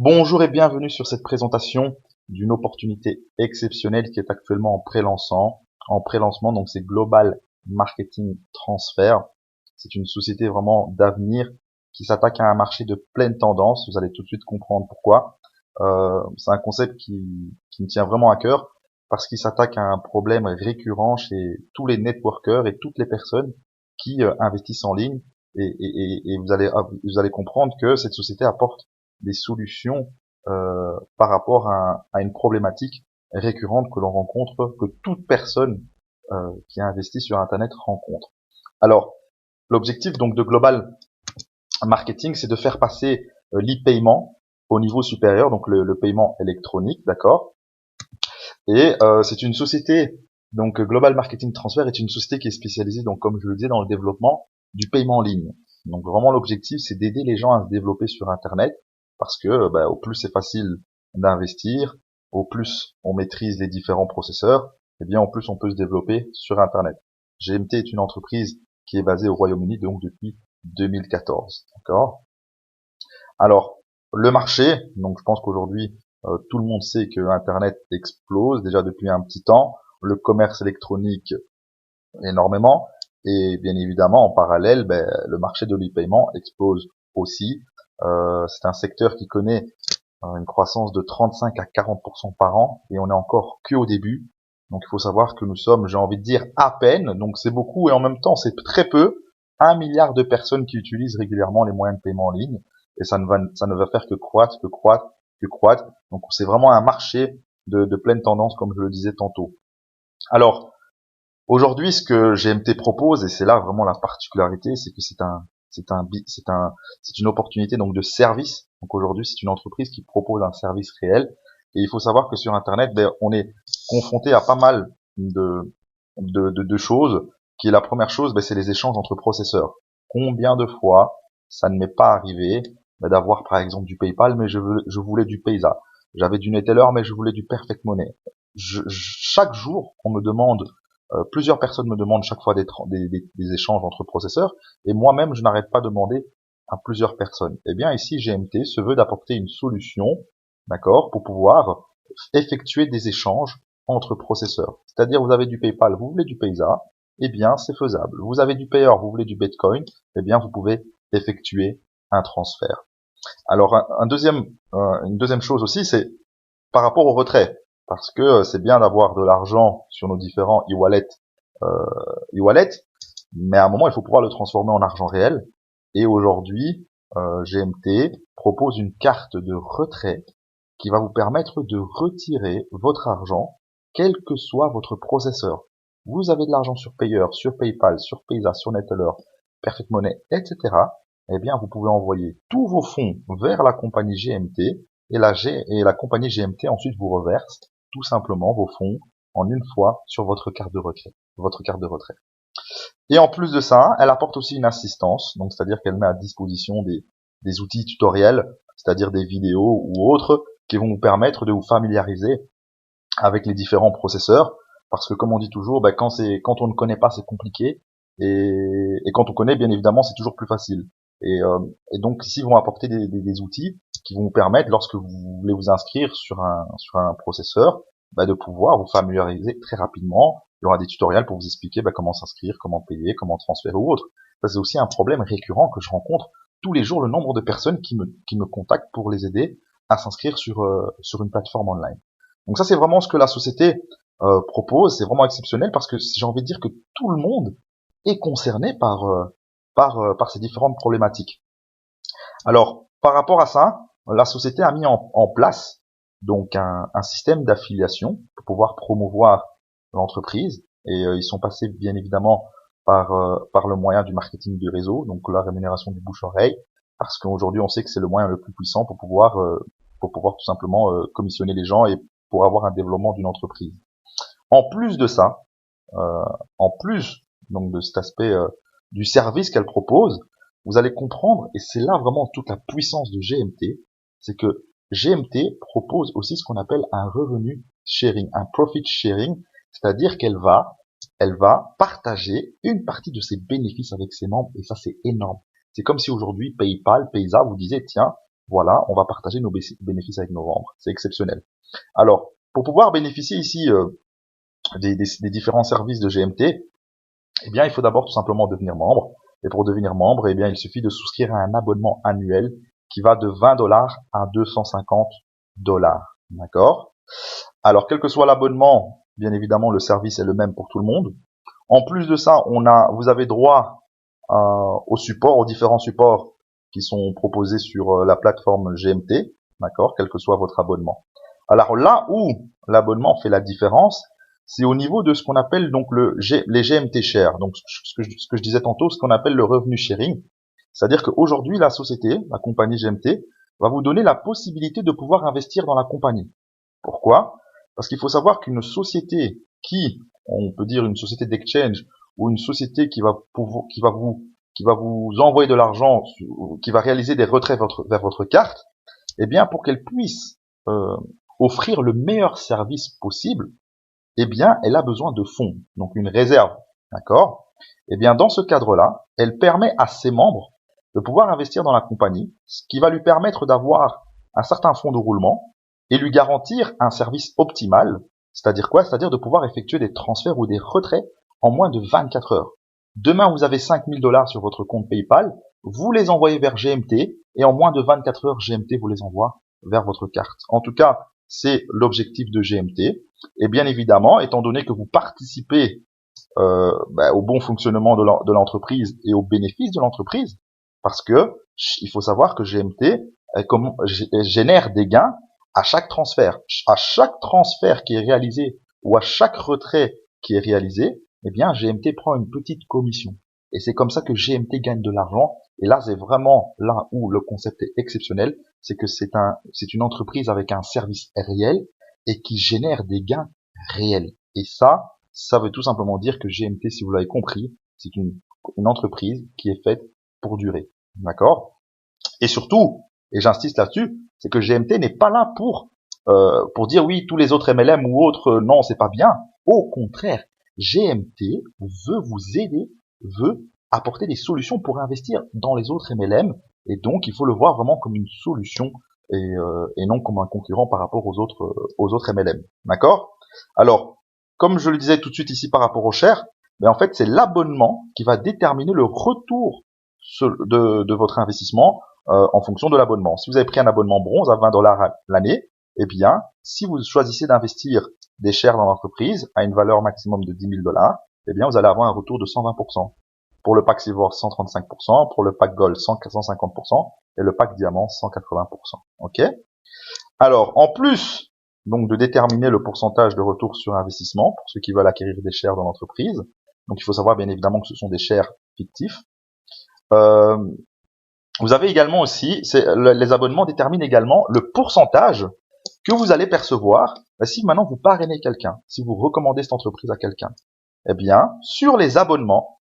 Bonjour et bienvenue sur cette présentation d'une opportunité exceptionnelle qui est actuellement en pré-lancement, donc c'est Global Marketing Transfer. C'est une société vraiment d'avenir qui s'attaque à un marché de pleine tendance. Vous allez tout de suite comprendre pourquoi. C'est un concept qui me tient vraiment à cœur parce qu'il s'attaque à un problème récurrent chez tous les networkers et toutes les personnes qui investissent en ligne. Et vous allez comprendre que cette société apporte des solutions par rapport à une problématique récurrente que l'on rencontre, que toute personne qui investit sur Internet rencontre. Alors, l'objectif donc de Global Marketing, c'est de faire passer l'e-paiement au niveau supérieur, donc le paiement électronique, d'accord. Et c'est une société, donc Global Marketing Transfer est une société qui est spécialisée, donc comme je le disais, dans le développement du paiement en ligne. Donc vraiment l'objectif, c'est d'aider les gens à se développer sur Internet, parce que au plus c'est facile d'investir, au plus on maîtrise les différents processeurs, et bien au plus on peut se développer sur Internet. GMT est une entreprise qui est basée au Royaume-Uni, donc depuis 2014, d'accord. Alors, le marché, donc je pense qu'aujourd'hui, tout le monde sait que Internet explose déjà depuis un petit temps, le commerce électronique énormément, et bien évidemment, en parallèle, le marché de l'e-paiement explose aussi. C'est un secteur qui connaît une croissance de 35 à 40% par an, et on est encore que au début. Donc il faut savoir que nous sommes, j'ai envie de dire, à peine, donc c'est beaucoup, et en même temps c'est très peu, 1 milliard de personnes qui utilisent régulièrement les moyens de paiement en ligne, et ça ne va faire que croître, que croître, que croître. Donc c'est vraiment un marché de pleine tendance, comme je le disais tantôt. Alors, aujourd'hui, ce que GMT propose, et c'est là vraiment la particularité, c'est que c'est une opportunité donc de service. Donc aujourd'hui, c'est une entreprise qui propose un service réel. Et il faut savoir que sur Internet, on est confronté à pas mal de choses. Qui est la première chose, c'est les échanges entre processeurs. Combien de fois ça ne m'est pas arrivé d'avoir par exemple du PayPal, mais je voulais du Payza. J'avais du Neteller, mais je voulais du Perfect Money. Chaque jour, on me demande plusieurs personnes me demandent chaque fois des échanges entre processeurs, et moi-même, je n'arrête pas de demander à plusieurs personnes. Eh bien, ici, GMT se veut d'apporter une solution, d'accord, pour pouvoir effectuer des échanges entre processeurs. C'est-à-dire, vous avez du PayPal, vous voulez du Payza, eh bien, c'est faisable. Vous avez du Payer, vous voulez du Bitcoin, eh bien, vous pouvez effectuer un transfert. Alors, une deuxième chose aussi, c'est par rapport au retrait, parce que c'est bien d'avoir de l'argent sur nos différents e-wallets, mais à un moment il faut pouvoir le transformer en argent réel. Et aujourd'hui, GMT propose une carte de retrait qui va vous permettre de retirer votre argent, quel que soit votre processeur. Vous avez de l'argent sur Payer, sur PayPal, sur Payza, sur Neteller, Perfect Money, etc. Eh bien, vous pouvez envoyer tous vos fonds vers la compagnie GMT et la compagnie GMT ensuite vous reverse tout simplement vos fonds en une fois sur votre carte de retrait. Et en plus de ça, elle apporte aussi une assistance, donc c'est-à-dire qu'elle met à disposition des outils tutoriels, c'est-à-dire des vidéos ou autres qui vont vous permettre de vous familiariser avec les différents processeurs, parce que comme on dit toujours, quand on ne connaît pas, c'est compliqué, et quand on connaît, bien évidemment, c'est toujours plus facile. Et donc ici, ils vont apporter des outils qui vont vous permettre, lorsque vous voulez vous inscrire sur un processeur, de pouvoir vous familiariser très rapidement. Il y aura des tutoriels pour vous expliquer comment s'inscrire, comment payer, comment transférer ou autre. Ça, c'est aussi un problème récurrent que je rencontre tous les jours, le nombre de personnes qui me contactent pour les aider à s'inscrire sur une plateforme online. Donc ça, c'est vraiment ce que la société propose. C'est vraiment exceptionnel parce que j'ai envie de dire que tout le monde est concerné par ces différentes problématiques. Alors, par rapport à ça, la société a mis en place donc un système d'affiliation pour pouvoir promouvoir l'entreprise. Et ils sont passés bien évidemment par le moyen du marketing du réseau, donc la rémunération du bouche-oreille, parce qu'aujourd'hui on sait que c'est le moyen le plus puissant pour pouvoir tout simplement commissionner les gens et pour avoir un développement d'une entreprise. En plus de ça, en plus donc de cet aspect du service qu'elle propose, vous allez comprendre, et c'est là vraiment toute la puissance de GMT, c'est que GMT propose aussi ce qu'on appelle un revenu sharing, un profit sharing, c'est-à-dire elle va partager une partie de ses bénéfices avec ses membres, et ça c'est énorme. C'est comme si aujourd'hui PayPal, Payza vous disait, tiens, voilà, on va partager nos bénéfices avec nos membres. C'est exceptionnel. Alors, pour pouvoir bénéficier ici des différents services de GMT, eh bien, il faut d'abord tout simplement devenir membre. Et pour devenir membre, eh bien, il suffit de souscrire à un abonnement annuel qui va de 20 dollars à 250 dollars. D'accord? Alors, quel que soit l'abonnement, bien évidemment, le service est le même pour tout le monde. En plus de ça, vous avez droit au support, aux différents supports qui sont proposés sur la plateforme GMT, d'accord, quel que soit votre abonnement. Alors là où l'abonnement fait la différence, c'est au niveau de ce qu'on appelle donc les GMT Share, donc ce que je disais tantôt, ce qu'on appelle le revenu sharing. C'est-à-dire qu'aujourd'hui, la société, la compagnie GMT, va vous donner la possibilité de pouvoir investir dans la compagnie. Pourquoi? Parce qu'il faut savoir qu'une société on peut dire une société d'exchange ou une société qui va vous envoyer de l'argent, qui va réaliser des retraits vers votre carte, eh bien pour qu'elle puisse offrir le meilleur service possible, eh bien elle a besoin de fonds, donc une réserve, d'accord? Eh bien dans ce cadre-là, elle permet à ses membres de pouvoir investir dans la compagnie, ce qui va lui permettre d'avoir un certain fonds de roulement et lui garantir un service optimal. C'est-à-dire quoi? C'est-à-dire de pouvoir effectuer des transferts ou des retraits en moins de 24 heures. Demain, vous avez 5000 dollars sur votre compte PayPal, vous les envoyez vers GMT et en moins de 24 heures, GMT vous les envoie vers votre carte. En tout cas, c'est l'objectif de GMT. Et bien évidemment, étant donné que vous participez au bon fonctionnement de l'entreprise et aux bénéfices de l'entreprise, parce que il faut savoir que GMT génère des gains à chaque transfert. À chaque transfert qui est réalisé ou à chaque retrait qui est réalisé, eh bien GMT prend une petite commission. Et c'est comme ça que GMT gagne de l'argent. Et là, c'est vraiment là où le concept est exceptionnel, c'est que c'est une entreprise avec un service réel et qui génère des gains réels. Et ça veut tout simplement dire que GMT, si vous l'avez compris, c'est une entreprise qui est faite pour durer. D'accord? Et surtout, et j'insiste là-dessus, c'est que GMT n'est pas là pour dire oui, tous les autres MLM ou autres, non, c'est pas bien. Au contraire, GMT veut vous aider, veut apporter des solutions pour investir dans les autres MLM, et donc il faut le voir vraiment comme une solution et non comme un concurrent par rapport aux autres MLM. D'accord? Alors, comme je le disais tout de suite ici par rapport au share, mais en fait c'est l'abonnement qui va déterminer le retour de votre investissement en fonction de l'abonnement. Si vous avez pris un abonnement bronze à 20 dollars l'année, eh bien, si vous choisissez d'investir des shares dans l'entreprise à une valeur maximum de 10 000 dollars, eh bien, vous allez avoir un retour de 120%. Pour le pack Silver, 135%, pour le pack Gold, 150%, et le pack Diamant, 180%. OK? Alors, en plus, donc, de déterminer le pourcentage de retour sur investissement pour ceux qui veulent acquérir des shares dans l'entreprise. Donc, il faut savoir, bien évidemment, que ce sont des shares fictifs. Vous avez également aussi, les abonnements déterminent également le pourcentage que vous allez percevoir si maintenant vous parrainez quelqu'un, si vous recommandez cette entreprise à quelqu'un. Eh bien, sur les abonnements,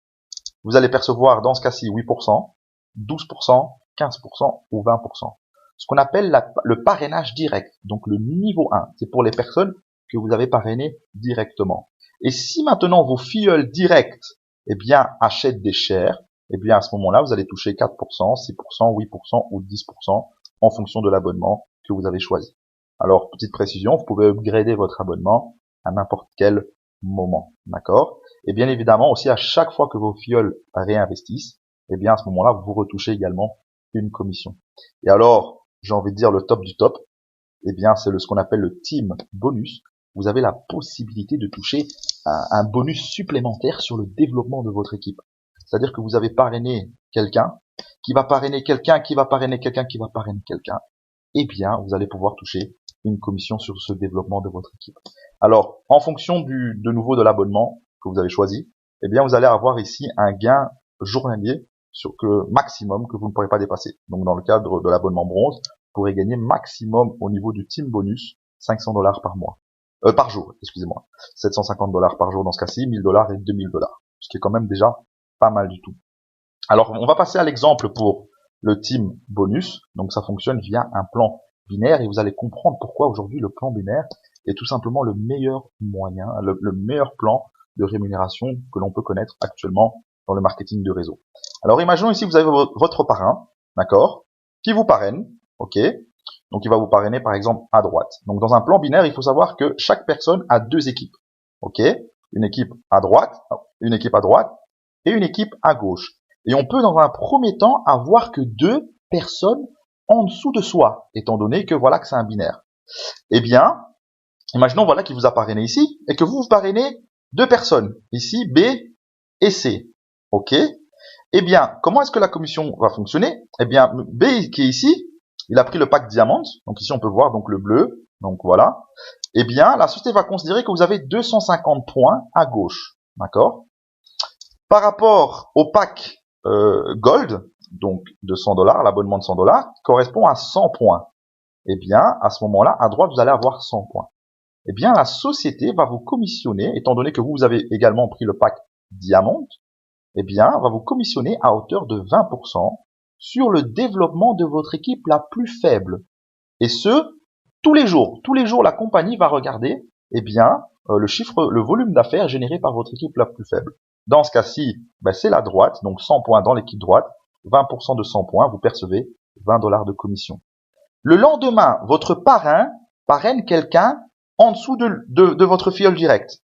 vous allez percevoir dans ce cas-ci 8%, 12%, 15% ou 20%. Ce qu'on appelle le parrainage direct, donc le niveau 1. C'est pour les personnes que vous avez parrainées directement. Et si maintenant vos filleuls directs eh bien, achètent des shares, eh bien à ce moment-là, vous allez toucher 4%, 6%, 8% ou 10% en fonction de l'abonnement que vous avez choisi. Alors, petite précision, vous pouvez upgrader votre abonnement à n'importe quel moment, d'accord? Et bien évidemment, aussi à chaque fois que vos filleuls réinvestissent, eh bien à ce moment-là, vous retouchez également une commission. Et alors, j'ai envie de dire le top du top, eh bien c'est ce qu'on appelle le team bonus. Vous avez la possibilité de toucher un bonus supplémentaire sur le développement de votre équipe. C'est-à-dire que vous avez parrainé quelqu'un, qui va parrainer quelqu'un, qui va parrainer quelqu'un, qui va parrainer quelqu'un. Eh bien, vous allez pouvoir toucher une commission sur ce développement de votre équipe. Alors, en fonction de nouveau de l'abonnement que vous avez choisi, eh bien, vous allez avoir ici un gain journalier maximum que vous ne pourrez pas dépasser. Donc, dans le cadre de l'abonnement bronze, vous pourrez gagner maximum au niveau du team bonus 500 dollars par jour, excusez-moi. 750 dollars par jour dans ce cas-ci, 1000 dollars et 2000 dollars. Ce qui est quand même déjà pas mal du tout. Alors, on va passer à l'exemple pour le team bonus. Donc, ça fonctionne via un plan binaire et vous allez comprendre pourquoi aujourd'hui le plan binaire est tout simplement le meilleur moyen, le meilleur plan de rémunération que l'on peut connaître actuellement dans le marketing de réseau. Alors, imaginons ici que vous avez votre parrain, d'accord, qui vous parraine. ok? Donc il va vous parrainer par exemple à droite. Donc dans un plan binaire, il faut savoir que chaque personne a deux équipes, ok? Une équipe à droite et une équipe à gauche. Et on peut dans un premier temps avoir que deux personnes en dessous de soi, étant donné que voilà que c'est un binaire. Eh bien, imaginons voilà qu'il vous a parrainé ici et que vous parrainez deux personnes, ici B et C, ok? Eh bien, comment est-ce que la commission va fonctionner? Eh bien, B qui est ici, il a pris le pack Diamond, donc ici on peut voir donc le bleu, donc voilà. Eh bien, la société va considérer que vous avez 250 points à gauche, d'accord? Par rapport au pack Gold, donc de $100, l'abonnement de $100, correspond à 100 points. Eh bien, à ce moment-là, à droite, vous allez avoir 100 points. Eh bien, la société va vous commissionner, étant donné que vous avez également pris le pack Diamond, eh bien, va vous commissionner à hauteur de 20% sur le développement de votre équipe la plus faible. Et ce, tous les jours. Tous les jours, la compagnie va regarder, eh bien, le volume d'affaires généré par votre équipe la plus faible. Dans ce cas-ci, ben, c'est la droite, donc 100 points dans l'équipe droite, 20% de 100 points, vous percevez $20 de commission. Le lendemain, votre parrain parraine quelqu'un en dessous de votre filleul direct.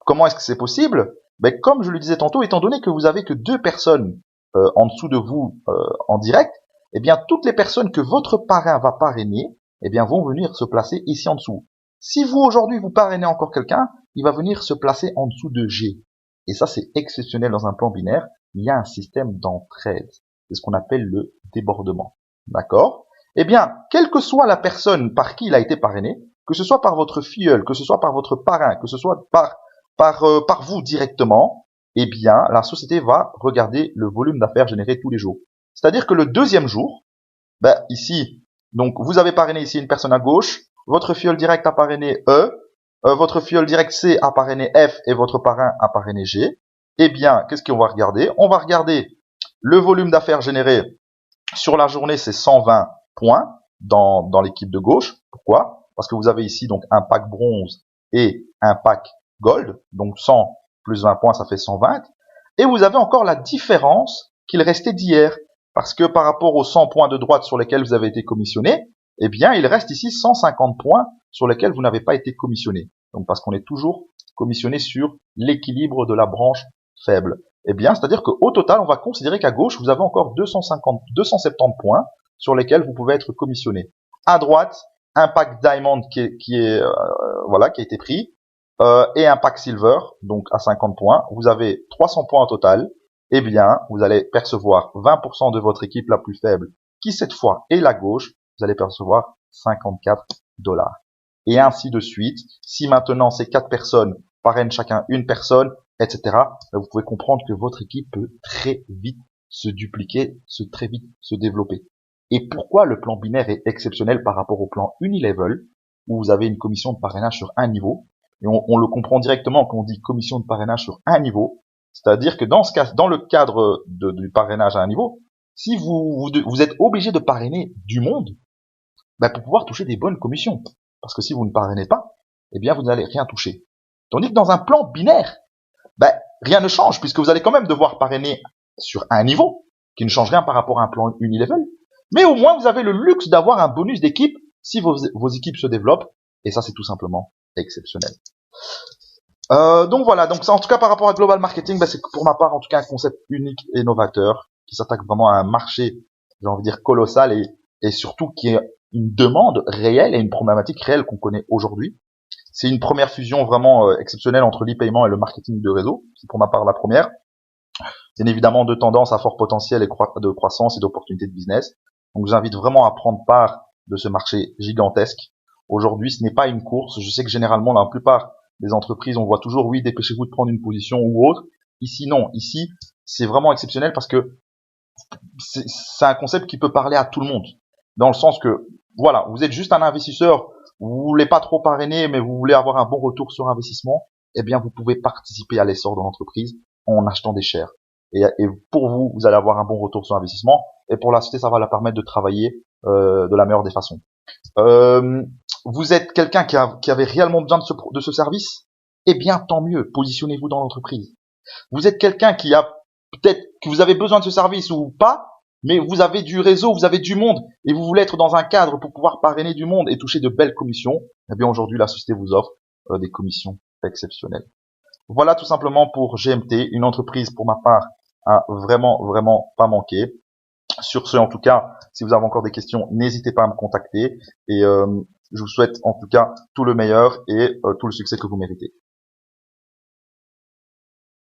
Comment est-ce que c'est possible? Ben, comme je le disais tantôt, étant donné que vous avez que deux personnes en dessous de vous en direct, eh bien toutes les personnes que votre parrain va parrainer, eh bien vont venir se placer ici en dessous. Si vous aujourd'hui vous parrainez encore quelqu'un, il va venir se placer en dessous de G. Et ça c'est exceptionnel dans un plan binaire. Il y a un système d'entraide. C'est ce qu'on appelle le débordement. D'accord? Eh bien, quelle que soit la personne par qui il a été parrainé, que ce soit par votre filleul, que ce soit par votre parrain, que ce soit par vous directement, eh bien, la société va regarder le volume d'affaires généré tous les jours. C'est-à-dire que le deuxième jour, ben, ici, donc, vous avez parrainé ici une personne à gauche, votre filleul direct a parrainé E, votre filleul direct C a parrainé F et votre parrain a parrainé G. Eh bien, qu'est-ce qu'on va regarder? On va regarder le volume d'affaires généré sur la journée, c'est 120 points dans l'équipe de gauche. Pourquoi? Parce que vous avez ici donc un pack bronze et un pack gold. Donc 100 plus 20 points, ça fait 120. Et vous avez encore la différence qu'il restait d'hier. Parce que par rapport aux 100 points de droite sur lesquels vous avez été commissionné, eh bien, il reste ici 150 points sur lesquels vous n'avez pas été commissionné. Donc parce qu'on est toujours commissionné sur l'équilibre de la branche faible. Eh bien, c'est-à-dire qu'au total, on va considérer qu'à gauche, vous avez encore 270 points sur lesquels vous pouvez être commissionné. À droite, un pack Diamond qui a été pris, et un pack Silver, donc à 50 points. Vous avez 300 points au total. Eh bien, vous allez percevoir 20% de votre équipe la plus faible, qui cette fois est la gauche. Vous allez percevoir $54. Et ainsi de suite. Si maintenant ces 4 personnes parrainent chacun une personne, etc., vous pouvez comprendre que votre équipe peut très vite se dupliquer, très vite se développer. Et pourquoi le plan binaire est exceptionnel par rapport au plan unilevel, où vous avez une commission de parrainage sur un niveau, et on le comprend directement quand on dit commission de parrainage sur un niveau, c'est-à-dire que dans le cadre du parrainage à un niveau, si vous êtes obligé de parrainer du monde, ben pour pouvoir toucher des bonnes commissions. Parce que si vous ne parrainez pas, eh bien vous n'allez rien toucher. Tandis que dans un plan binaire, ben, rien ne change, puisque vous allez quand même devoir parrainer sur un niveau, qui ne change rien par rapport à un plan unilevel, mais au moins vous avez le luxe d'avoir un bonus d'équipe si vos équipes se développent, et ça c'est tout simplement exceptionnel. Donc voilà, donc ça en tout cas par rapport à Global Marketing, ben, c'est pour ma part en tout cas un concept unique et novateur, qui s'attaque vraiment à un marché, j'ai envie de dire colossal, et surtout qui est une demande réelle et une problématique réelle qu'on connaît aujourd'hui. C'est une première fusion vraiment exceptionnelle entre l'e-paiement et le marketing de réseau. C'est pour ma part la première. Bien évidemment, deux tendances à fort potentiel de croissance et d'opportunités de business. Donc, j'invite vraiment à prendre part de ce marché gigantesque. Aujourd'hui, ce n'est pas une course. Je sais que généralement, la plupart des entreprises, on voit toujours, oui, dépêchez-vous de prendre une position ou autre. Ici, non. Ici, c'est vraiment exceptionnel parce que c'est un concept qui peut parler à tout le monde. Dans le sens que, voilà, vous êtes juste un investisseur, vous voulez pas trop parrainer, mais vous voulez avoir un bon retour sur investissement, eh bien, vous pouvez participer à l'essor de l'entreprise en achetant des shares. Et pour vous, vous allez avoir un bon retour sur investissement, et pour la société, ça va la permettre de travailler de la meilleure des façons. Vous êtes quelqu'un qui avait réellement besoin de ce service, eh bien, tant mieux, positionnez-vous dans l'entreprise. Vous êtes quelqu'un qui a peut-être que vous avez besoin de ce service ou pas, mais vous avez du réseau, vous avez du monde, et vous voulez être dans un cadre pour pouvoir parrainer du monde et toucher de belles commissions, eh bien aujourd'hui la société vous offre des commissions exceptionnelles. Voilà tout simplement pour GMT, une entreprise pour ma part à vraiment pas manquer. Sur ce, en tout cas, si vous avez encore des questions, n'hésitez pas à me contacter et je vous souhaite en tout cas tout le meilleur et tout le succès que vous méritez.